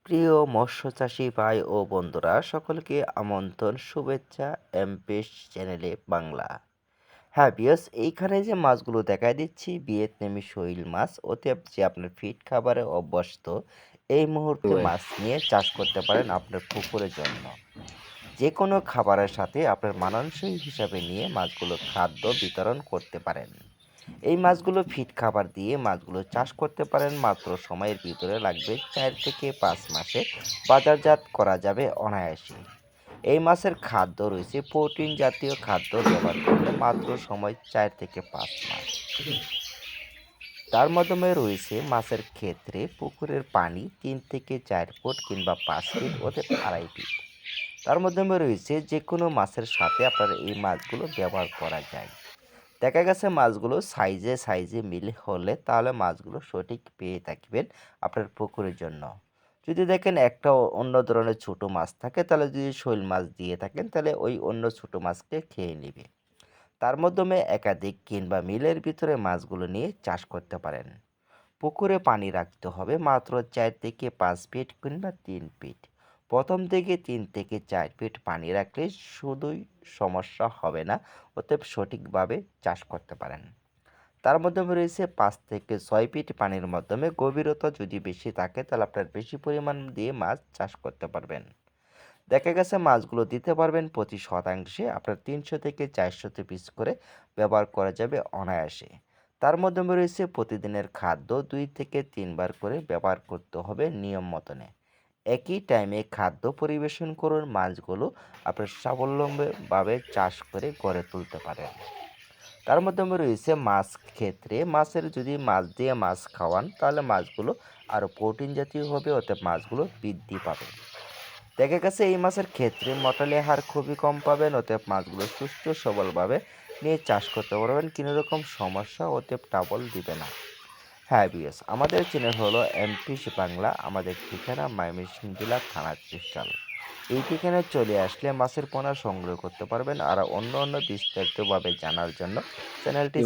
প্রিয় মৎস্যচাষী ভাই ও বন্ধুরা সকলকে আমন্ত্রণ শুভেচ্ছা এমপিস চ্যানেলে বাংলা। হ্যাঁ বিয়স, এইখানে যে মাছগুলো দেখাই দিচ্ছি ভিয়েতনামি শৈল মাছ, ওতে যে আপনার ফিড খাবারে অভ্যস্ত এই মুহূর্তে Ouais. মাছ নিয়ে চাষ করতে পারেন আপনার পুকুরের জন্য। যে কোনো খাবারের সাথে আপনার মানানসই হিসাবে নিয়ে মাছগুলো খাদ্য বিতরণ করতে পারেন। এই মাছগুলো ফিড খাবার দিয়ে মাছগুলো চাষ করতে পারেন, মাত্র সময়ের ভিতরে লাগবে 4 থেকে 5 মাসে বাজারজাত করা যাবে অনায়াসে। এই মাছের খাদ্য রয়েছে প্রোটিন জাতীয় খাদ্য, ব্যবহার করলে মাত্র সময় 4 থেকে 5 মাস। তার মাধ্যমে রয়েছে মাছের ক্ষেত্রে পুকুরের পানি 3 থেকে 4 ফুট কিংবা 5 ফিট ওদের 2.5 ফিট। তার মাধ্যমে রয়েছে যে কোনো মাছের সাথে আপনার এই মাছগুলো ব্যবহার করা যায়। দেখা গেছে মাছগুলো সাইজে সাইজে মিল হলে তাহলে মাছগুলো সঠিক পেয়ে থাকবেন আপনার পুকুরের জন্য। যদি দেখেন একটা অন্য ধরনের ছোট মাছ থাকে, তাহলে যদি শৈল মাছ দিয়ে থাকেন তাহলে ওই অন্য ছোট মাছকে খেয়ে নেবে। তার মাধ্যমে একাধিক কিংবা মিলের ভিতরে মাছগুলো নিয়ে চাষ করতে পারেন। পুকুরে পানি রাখতে হবে মাত্র 4 থেকে 5 ফিট কিংবা 3 ফিট। প্রথম থেকে 3 থেকে 4 ফিট পানি রাখলে শুধুই সমস্যা হবে না, অতএব সঠিকভাবে চাষ করতে পারেন। তার মাধ্যমে রয়েছে 5 থেকে 6 ফিট পানির মাধ্যমে গভীরতা যদি বেশি থাকে তাহলে আপনার বেশি পরিমাণ দিয়ে মাছ চাষ করতে পারবেন। দেখা গেছে মাছগুলো দিতে পারবেন প্রতি শতাংশে আপনার 300 থেকে 400 পিস করে, ব্যবহার করা যাবে অনায়াসে। তার মাধ্যমে রয়েছে প্রতিদিনের খাদ্য 2 থেকে 3 বার করে ব্যবহার করতে হবে নিয়ম মতনে। একই টাইমে খাদ্য পরিবেশন করুন, মাছগুলো আপনার স্বাবলম্বীভাবে চাষ করে গড়ে তুলতে পারেন। তার মাধ্যমে রয়েছে মাছ ক্ষেত্রে, মাছের যদি মাছ দিয়ে মাছ খাওয়ান তাহলে মাছগুলো আরও প্রোটিন জাতীয় হবে, অর্থাৎ মাছগুলো বৃদ্ধি পাবে। দেখা গেছে এই মাছের ক্ষেত্রে মর্টালি হার খুবই কম পাবেন, অতএব মাছগুলো সুস্থ সবলভাবে নিয়ে চাষ করতে পারবেন, কোনো রকম সমস্যা অতএব টাবল দিবে না। হ্যাঁ বিএস, আমাদের চ্যানেল হলো এমপিস বাংলা, আমাদের ঠিকানা ময়মনসিংহ জেলা থানা ক্রিস্টাল। এই ঠিকানায় চলে আসলে মাছের পোনা সংগ্রহ করতে পারবেন, আর অন্য অন্য বিস্তারিতভাবে জানার জন্য চ্যানেলটি